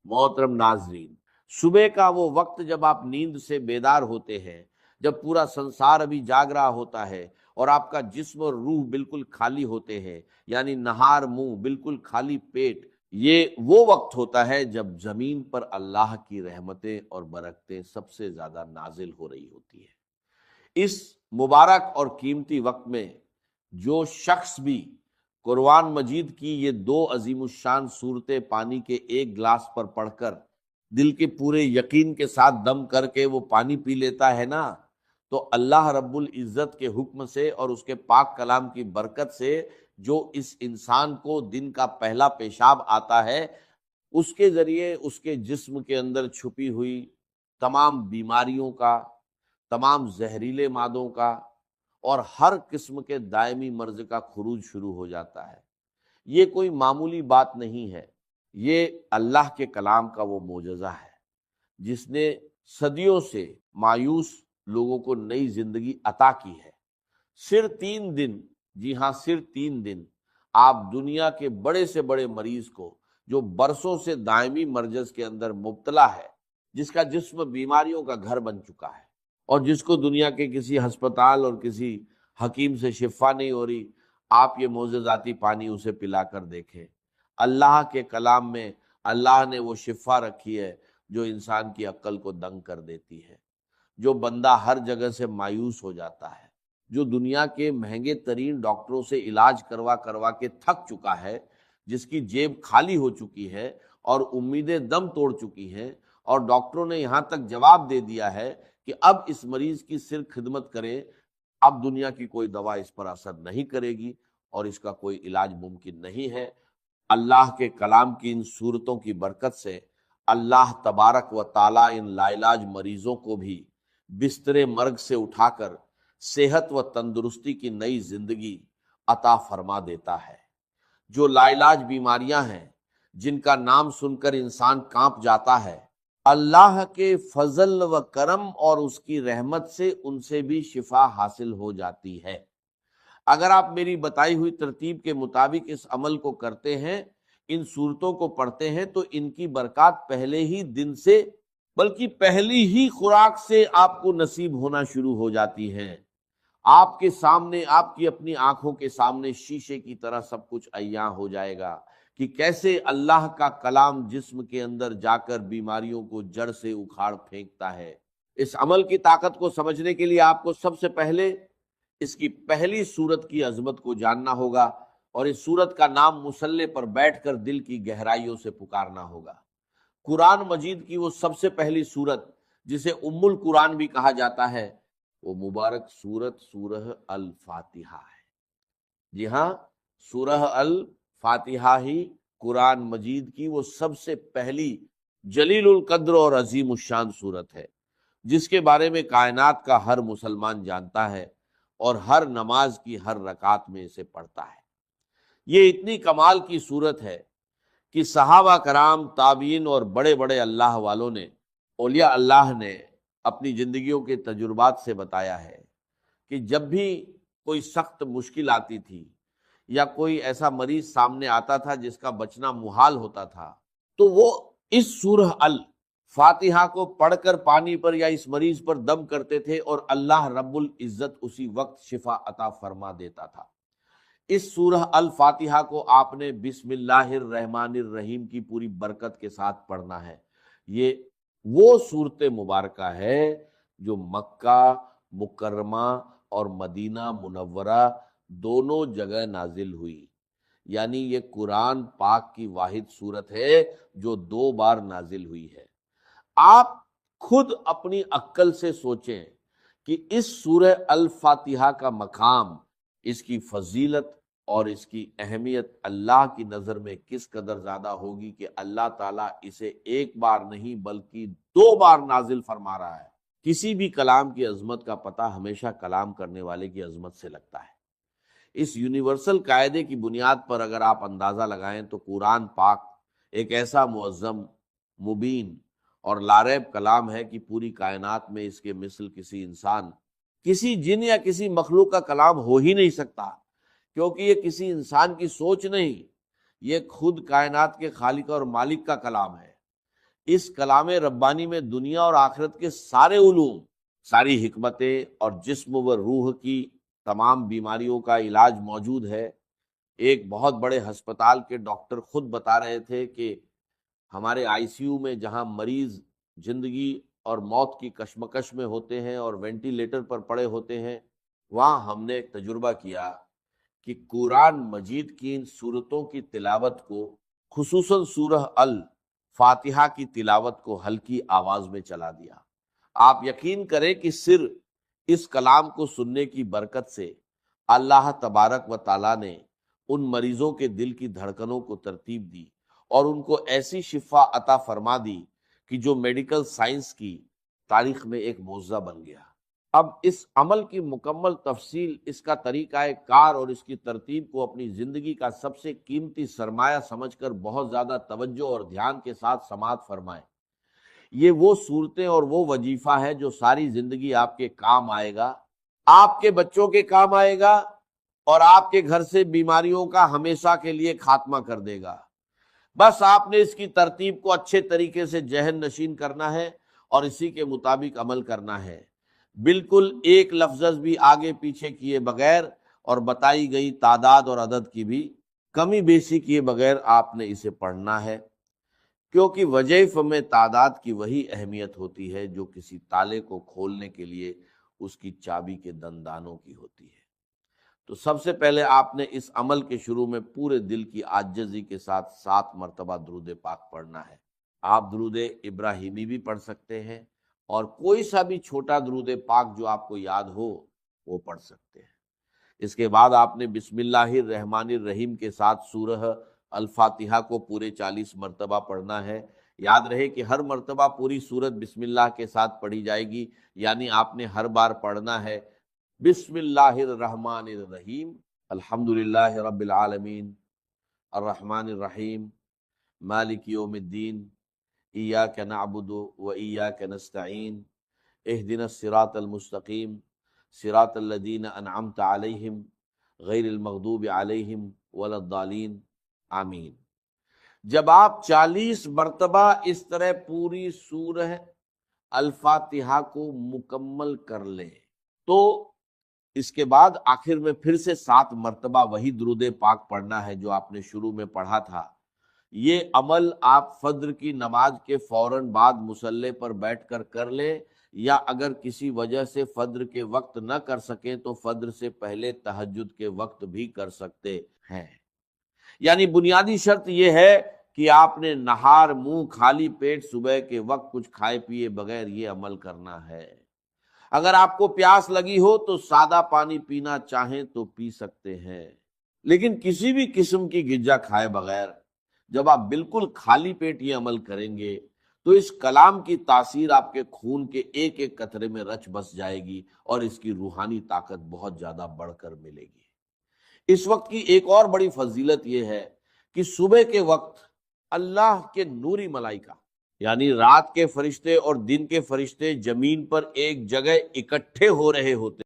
محترم ناظرین، صبح کا وہ وقت جب آپ نیند سے بیدار ہوتے ہیں، جب پورا سنسار ابھی جاگ رہا ہوتا ہے اور آپ کا جسم اور روح بالکل خالی ہوتے ہیں، یعنی نہار منہ بالکل خالی پیٹ، یہ وہ وقت ہوتا ہے جب زمین پر اللہ کی رحمتیں اور برکتیں سب سے زیادہ نازل ہو رہی ہوتی ہیں۔ اس مبارک اور قیمتی وقت میں جو شخص بھی قرآن مجید کی یہ دو عظیم الشان صورتیں پانی کے ایک گلاس پر پڑھ کر دل کے پورے یقین کے ساتھ دم کر کے وہ پانی پی لیتا ہے نا، تو اللہ رب العزت کے حکم سے اور اس کے پاک کلام کی برکت سے جو اس انسان کو دن کا پہلا پیشاب آتا ہے، اس کے ذریعے اس کے جسم کے اندر چھپی ہوئی تمام بیماریوں کا، تمام زہریلے مادوں کا اور ہر قسم کے دائمی مرض کا خروج شروع ہو جاتا ہے۔ یہ کوئی معمولی بات نہیں ہے، یہ اللہ کے کلام کا وہ معجزہ ہے جس نے صدیوں سے مایوس لوگوں کو نئی زندگی عطا کی ہے۔ صرف 3 دن، جی ہاں صرف 3 دن، آپ دنیا کے بڑے سے بڑے مریض کو جو برسوں سے دائمی مرض کے اندر مبتلا ہے، جس کا جسم بیماریوں کا گھر بن چکا ہے اور جس کو دنیا کے کسی ہسپتال اور کسی حکیم سے شفا نہیں ہو رہی، آپ یہ معجزاتی پانی اسے پلا کر دیکھیں۔ اللہ کے کلام میں اللہ نے وہ شفا رکھی ہے جو انسان کی عقل کو دنگ کر دیتی ہے۔ جو بندہ ہر جگہ سے مایوس ہو جاتا ہے، جو دنیا کے مہنگے ترین ڈاکٹروں سے علاج کروا کروا کے تھک چکا ہے، جس کی جیب خالی ہو چکی ہے اور امیدیں دم توڑ چکی ہیں، اور ڈاکٹروں نے یہاں تک جواب دے دیا ہے کہ اب اس مریض کی صرف خدمت کریں، اب دنیا کی کوئی دوا اس پر اثر نہیں کرے گی اور اس کا کوئی علاج ممکن نہیں ہے، اللہ کے کلام کی ان صورتوں کی برکت سے اللہ تبارک و تعالی ان لا علاج مریضوں کو بھی بستر مرگ سے اٹھا کر صحت و تندرستی کی نئی زندگی عطا فرما دیتا ہے۔ جو لا علاج بیماریاں ہیں، جن کا نام سن کر انسان کانپ جاتا ہے، اللہ کے فضل و کرم اور اس کی رحمت سے ان سے بھی شفا حاصل ہو جاتی ہے۔ اگر آپ میری بتائی ہوئی ترتیب کے مطابق اس عمل کو کرتے ہیں، ان صورتوں کو پڑھتے ہیں، تو ان کی برکات پہلے ہی دن سے، بلکہ پہلی ہی خوراک سے آپ کو نصیب ہونا شروع ہو جاتی ہیں۔ آپ کے سامنے، آپ کی اپنی آنکھوں کے سامنے شیشے کی طرح سب کچھ عیاں ہو جائے گا کہ کیسے اللہ کا کلام جسم کے اندر جا کر بیماریوں کو جڑ سے اکھاڑ پھینکتا ہے۔ اس عمل کی طاقت کو سمجھنے کے لیے آپ کو سب سے پہلے اس کی پہلی صورت کی عظمت کو جاننا ہوگا، اور اس صورت کا نام مصلے پر بیٹھ کر دل کی گہرائیوں سے پکارنا ہوگا۔ قرآن مجید کی وہ سب سے پہلی صورت جسے ام القرآن بھی کہا جاتا ہے، وہ مبارک صورت سورہ الفاتحہ ہے۔ جی ہاں، سورہ الفاتحہ ہی قرآن مجید کی وہ سب سے پہلی جلیل القدر اور عظیم الشان صورت ہے، جس کے بارے میں کائنات کا ہر مسلمان جانتا ہے اور ہر نماز کی ہر رکعت میں اسے پڑھتا ہے۔ یہ اتنی کمال کی صورت ہے کہ صحابہ کرام، تابعین اور بڑے بڑے اللہ والوں نے، اولیاء اللہ نے اپنی زندگیوں کے تجربات سے بتایا ہے کہ جب بھی کوئی سخت مشکل آتی تھی یا کوئی ایسا مریض سامنے آتا تھا جس کا بچنا محال ہوتا تھا، تو وہ اس سورہ الفاتحہ کو پڑھ کر پانی پر یا اس مریض پر دم کرتے تھے اور اللہ رب العزت اسی وقت شفا عطا فرما دیتا تھا۔ اس سورہ الفاتحہ کو آپ نے بسم اللہ الرحمن الرحیم کی پوری برکت کے ساتھ پڑھنا ہے۔ یہ وہ صورت مبارکہ ہے جو مکہ مکرمہ اور مدینہ منورہ دونوں جگہ نازل ہوئی، یعنی یہ قرآن پاک کی واحد صورت ہے جو 2 بار نازل ہوئی ہے۔ آپ خود اپنی عقل سے سوچیں کہ اس سورہ الفاتحہ کا مقام، اس کی فضیلت اور اس کی اہمیت اللہ کی نظر میں کس قدر زیادہ ہوگی کہ اللہ تعالیٰ اسے 1 بار نہیں بلکہ 2 بار نازل فرما رہا ہے۔ کسی بھی کلام کی عظمت کا پتہ ہمیشہ کلام کرنے والے کی عظمت سے لگتا ہے۔ اس یونیورسل قاعدے کی بنیاد پر اگر آپ اندازہ لگائیں تو قرآن پاک ایک ایسا معظم، مبین اور لاریب کلام ہے کہ پوری کائنات میں اس کے مثل کسی انسان، کسی جن یا کسی مخلوق کا کلام ہو ہی نہیں سکتا، کیونکہ یہ کسی انسان کی سوچ نہیں، یہ خود کائنات کے خالق اور مالک کا کلام ہے۔ اس کلام ربانی میں دنیا اور آخرت کے سارے علوم، ساری حکمتیں اور جسم و روح کی تمام بیماریوں کا علاج موجود ہے۔ ایک بہت بڑے ہسپتال کے ڈاکٹر خود بتا رہے تھے کہ ہمارے آئی سی یو میں جہاں مریض زندگی اور موت کی کشمکش میں ہوتے ہیں اور وینٹیلیٹر پر پڑے ہوتے ہیں، وہاں ہم نے ایک تجربہ کیا کہ قرآن مجید کی ان صورتوں کی تلاوت کو، خصوصاً سورہ الفاتحہ کی تلاوت کو ہلکی آواز میں چلا دیا۔ آپ یقین کریں کہ صرف اس کلام کو سننے کی برکت سے اللہ تبارک و تعالیٰ نے ان مریضوں کے دل کی دھڑکنوں کو ترتیب دی اور ان کو ایسی شفا عطا فرما دی کہ جو میڈیکل سائنس کی تاریخ میں ایک معجزہ بن گیا۔ اب اس عمل کی مکمل تفصیل، اس کا طریقہ کار اور اس کی ترتیب کو اپنی زندگی کا سب سے قیمتی سرمایہ سمجھ کر بہت زیادہ توجہ اور دھیان کے ساتھ سماعت فرمائیں۔ یہ وہ صورتیں اور وہ وظیفہ ہے جو ساری زندگی آپ کے کام آئے گا، آپ کے بچوں کے کام آئے گا اور آپ کے گھر سے بیماریوں کا ہمیشہ کے لیے خاتمہ کر دے گا۔ بس آپ نے اس کی ترتیب کو اچھے طریقے سے ذہن نشین کرنا ہے اور اسی کے مطابق عمل کرنا ہے، بالکل ایک لفظ بھی آگے پیچھے کیے بغیر اور بتائی گئی تعداد اور عدد کی بھی کمی بیشی کیے بغیر آپ نے اسے پڑھنا ہے، کیونکہ وظائف میں تعداد کی وہی اہمیت ہوتی ہے جو کسی تالے کو کھولنے کے لیے اس کی چابی کے دندانوں کی ہوتی ہے۔ تو سب سے پہلے آپ نے اس عمل کے شروع میں پورے دل کی عاجزی کے ساتھ 7 مرتبہ درود پاک پڑھنا ہے۔ آپ درود ابراہیمی بھی پڑھ سکتے ہیں اور کوئی سا بھی چھوٹا درود پاک جو آپ کو یاد ہو وہ پڑھ سکتے ہیں۔ اس کے بعد آپ نے بسم اللہ الرحمن الرحیم کے ساتھ سورہ الفاتحہ کو پورے 40 مرتبہ پڑھنا ہے۔ یاد رہے کہ ہر مرتبہ پوری سورت بسم اللہ کے ساتھ پڑھی جائے گی، یعنی آپ نے ہر بار پڑھنا ہے بسم اللہ الرحمن الرحیم، الحمدللہ رب العالمین، الرحمن الرحیم، مالک یوم الدین، ایاک نعبد و ایاک نستعین، اہدنا الصراط المستقیم، صراط الذین انعمت علیہم غیر المغضوب علیہم ولا الضالین، آمین۔ جب آپ 40 مرتبہ اس طرح پوری سورہ الفاتحہ کو مکمل کر لیں تو اس کے بعد آخر میں پھر سے 7 مرتبہ وہی درود پاک پڑھنا ہے جو آپ نے شروع میں پڑھا تھا۔ یہ عمل آپ فجر کی نماز کے فوراً بعد مصلی پر بیٹھ کر کر لیں، یا اگر کسی وجہ سے فجر کے وقت نہ کر سکیں تو فجر سے پہلے تہجد کے وقت بھی کر سکتے ہیں۔ یعنی بنیادی شرط یہ ہے کہ آپ نے نہار منہ خالی پیٹ صبح کے وقت کچھ کھائے پیے بغیر یہ عمل کرنا ہے۔ اگر آپ کو پیاس لگی ہو تو سادہ پانی پینا چاہیں تو پی سکتے ہیں، لیکن کسی بھی قسم کی غذا کھائے بغیر جب آپ بالکل خالی پیٹ یہ عمل کریں گے تو اس کلام کی تاثیر آپ کے خون کے ایک ایک قطرے میں رچ بس جائے گی اور اس کی روحانی طاقت بہت زیادہ بڑھ کر ملے گی۔ اس وقت کی ایک اور بڑی فضیلت یہ ہے کہ صبح کے وقت اللہ کے نوری ملائکہ، یعنی رات کے فرشتے اور دن کے فرشتے زمین پر ایک جگہ اکٹھے ہو رہے ہوتے